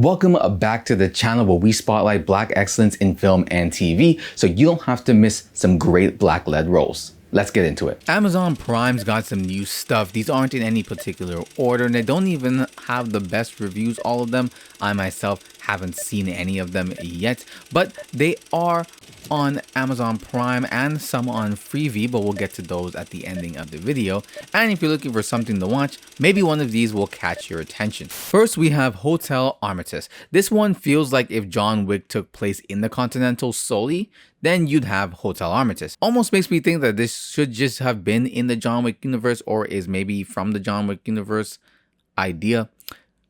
Welcome back to the channel where we spotlight Black excellence in film and TV so you don't have to miss some great Black-led roles. Let's get into it. Amazon Prime's got some new stuff. These aren't in any particular order and they don't even have the best reviews, all of them. I myself haven't seen any of them yet, but they are on Amazon Prime and some on Freevee, but we'll get to those at the ending of the video. And if you're looking for something to watch, maybe one of these will catch your attention. First, we have Hotel Artemis. This one feels like if John Wick took place in the Continental solely, then you'd have Hotel Artemis. Almost makes me think that this should just have been in the John Wick universe or is maybe from the John Wick universe idea.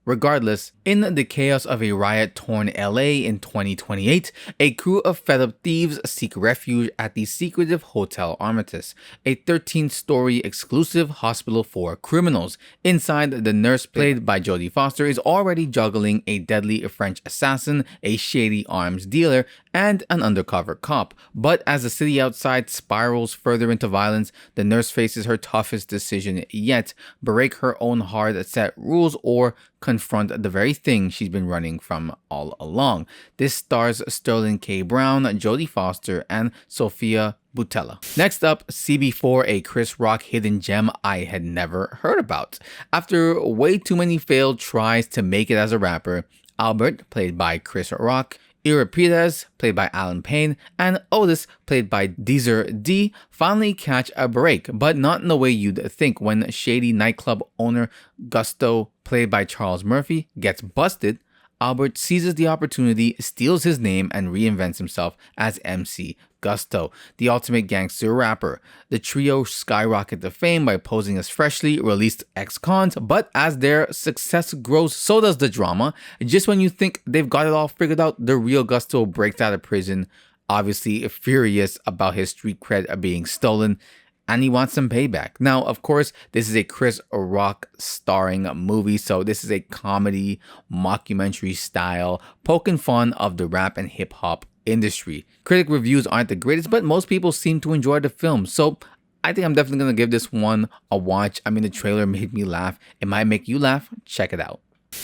Regardless, in the chaos of a riot-torn LA in 2028, a crew of fed-up thieves seek refuge at the secretive Hotel Artemis, a 13-story exclusive hospital for criminals. Inside, the nurse, played by Jodie Foster, is already juggling a deadly French assassin, a shady arms dealer, and an undercover cop. But as the city outside spirals further into violence, the nurse faces her toughest decision yet: break her own hard-set rules or confront the very thing she's been running from all along. This stars Sterling K. Brown, Jodie Foster, and Sophia Boutella. Next up, CB4, a Chris Rock hidden gem I had never heard about. After way too many failed tries to make it as a rapper, Albert, played by Chris Rock, Euripides, played by Alan Payne, and Otis, played by Deezer D, finally catch a break, but not in the way you'd think when shady nightclub owner Gusto, played by Charles Murphy, gets busted. Albert seizes the opportunity, steals his name, and reinvents himself as MC Gusto, the ultimate gangster rapper. The trio skyrocket to fame by posing as freshly released ex-cons, but as their success grows, so does the drama. Just when you think they've got it all figured out, the real Gusto breaks out of prison, obviously furious about his street cred being stolen, and he wants some payback. Now, of course, this is a Chris Rock starring movie, so this is a comedy, mockumentary style, poking fun of the rap and hip-hop industry. Critic reviews aren't the greatest, but most people seem to enjoy the film, so I think I'm definitely going to give this one a watch. I mean, the trailer made me laugh. It might make you laugh. Check it out.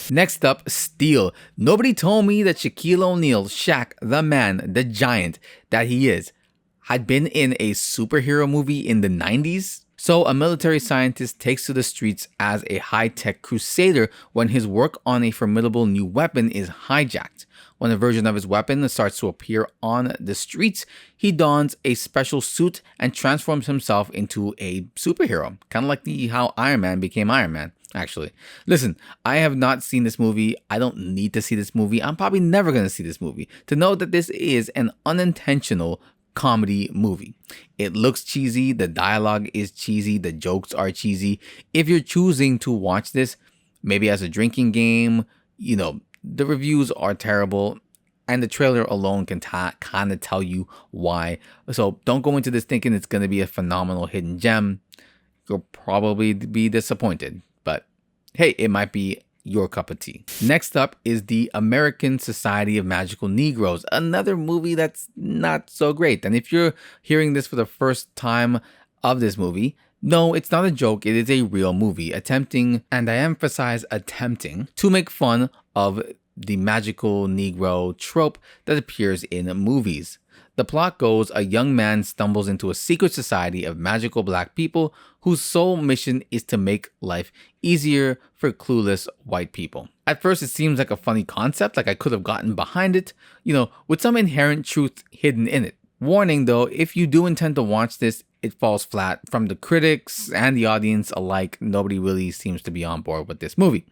Next up, Steel. Nobody told me that Shaquille O'Neal, Shaq, the man, the giant that he is, had been in a superhero movie in the 90s. So a military scientist takes to the streets as a high-tech crusader when his work on a formidable new weapon is hijacked. When a version of his weapon starts to appear on the streets, he dons a special suit and transforms himself into a superhero. Kind of like how Iron Man became Iron Man, actually. Listen, I have not seen this movie. I don't need to see this movie. I'm probably never going to see this movie to know that this is an unintentional comedy movie. It looks cheesy, the dialogue is cheesy, the jokes are cheesy. If you're choosing to watch this, maybe as a drinking game, the reviews are terrible and the trailer alone can kind of tell you why. So don't go into this thinking it's going to be a phenomenal hidden gem. You'll probably be disappointed, but hey, it might be your cup of tea. Next up is the American Society of Magical Negroes, another movie that's not so great. And if you're hearing this for the first time of this movie, no, it's not a joke. It is a real movie attempting, and I emphasize attempting, to make fun of the magical Negro trope that appears in movies. The plot goes, a young man stumbles into a secret society of magical black people whose sole mission is to make life easier for clueless white people. At first, it seems like a funny concept, like I could have gotten behind it, with some inherent truth hidden in it. Warning though, if you do intend to watch this, it falls flat. From the critics and the audience alike, nobody really seems to be on board with this movie.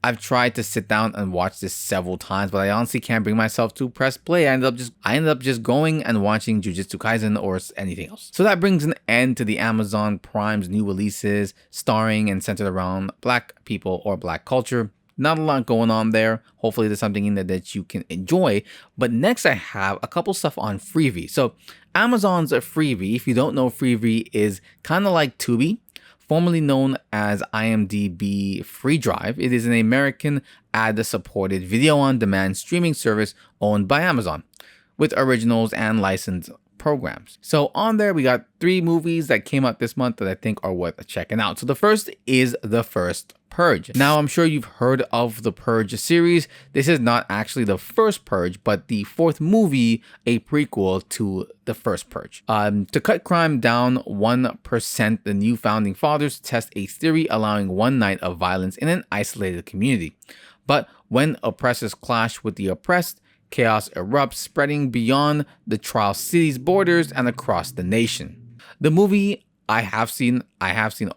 I've tried to sit down and watch this several times, but I honestly can't bring myself to press play. I ended up just going and watching Jujutsu Kaisen or anything else. So that brings an end to the Amazon Prime's new releases, starring and centered around black people or black culture. Not a lot going on there. Hopefully there's something in there that you can enjoy. But next I have a couple stuff on Freevee. So Amazon's Freevee, if you don't know, Freevee is kind of like Tubi, formerly known as IMDb Free Drive. It is an American ad-supported video-on-demand streaming service owned by Amazon, with originals and licensed programs. So on there, we got 3 movies that came out this month that I think are worth checking out. So the first is The First Purge. Now, I'm sure you've heard of the Purge series. This is not actually the first Purge, but the fourth movie, a prequel to the first Purge. To cut crime down 1%, the new founding fathers test a theory allowing one night of violence in an isolated community. But when oppressors clash with the oppressed, chaos erupts, spreading beyond the Trial City's borders and across the nation. The movie I have seen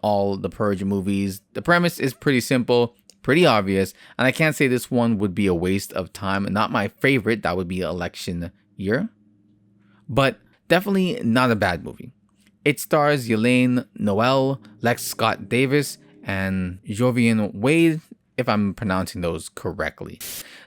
all the Purge movies. The premise is pretty simple, pretty obvious, and I can't say this one would be a waste of time. Not my favorite, that would be election year, but definitely not a bad movie. It stars Elaine Noel, Lex Scott Davis, and Jovian Wade, if I'm pronouncing those correctly.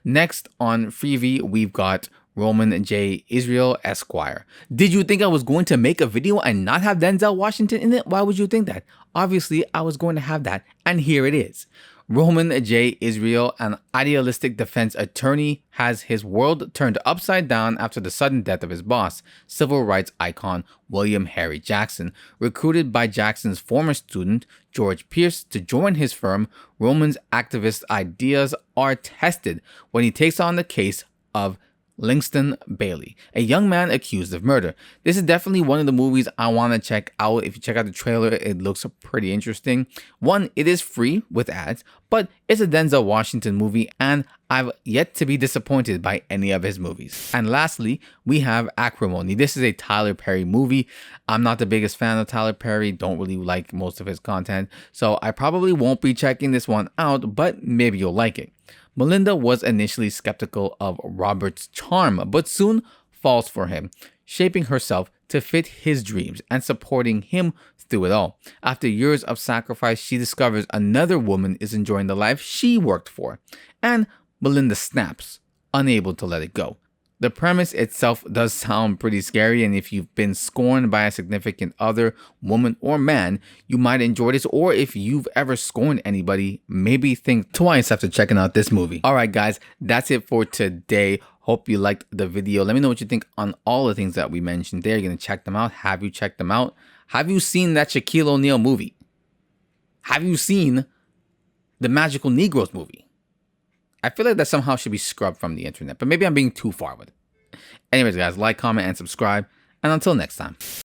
Next on Freevee, we've got Roman J. Israel Esquire. Did you think I was going to make a video and not have Denzel Washington in it? Why would you think that? Obviously, I was going to have that, and here it is. Roman J. Israel, an idealistic defense attorney, has his world turned upside down after the sudden death of his boss, civil rights icon William Harry Jackson. Recruited by Jackson's former student, George Pierce, to join his firm, Roman's activist ideas are tested when he takes on the case of Langston Bailey, a young man accused of murder. This is definitely one of the movies I want to check out. If you check out the trailer, it looks pretty interesting. One, it is free with ads, but it's a Denzel Washington movie, and I've yet to be disappointed by any of his movies. And lastly, we have Acrimony. This is a Tyler Perry movie. I'm not the biggest fan of Tyler Perry, don't really like most of his content, so I probably won't be checking this one out, but maybe you'll like it. Melinda was initially skeptical of Robert's charm, but soon falls for him, shaping herself to fit his dreams and supporting him through it all. After years of sacrifice, she discovers another woman is enjoying the life she worked for, and Melinda snaps, unable to let it go. The premise itself does sound pretty scary, and if you've been scorned by a significant other, woman or man, you might enjoy this, or if you've ever scorned anybody, maybe think twice after checking out this movie. Alright guys, that's it for today. Hope you liked the video. Let me know what you think on all the things that we mentioned there. You're going to check them out. Have you checked them out? Have you seen that Shaquille O'Neal movie? Have you seen the Magical Negroes movie? I feel like that somehow should be scrubbed from the internet, but maybe I'm being too far with it. Anyways, guys, like, comment, and subscribe. And until next time.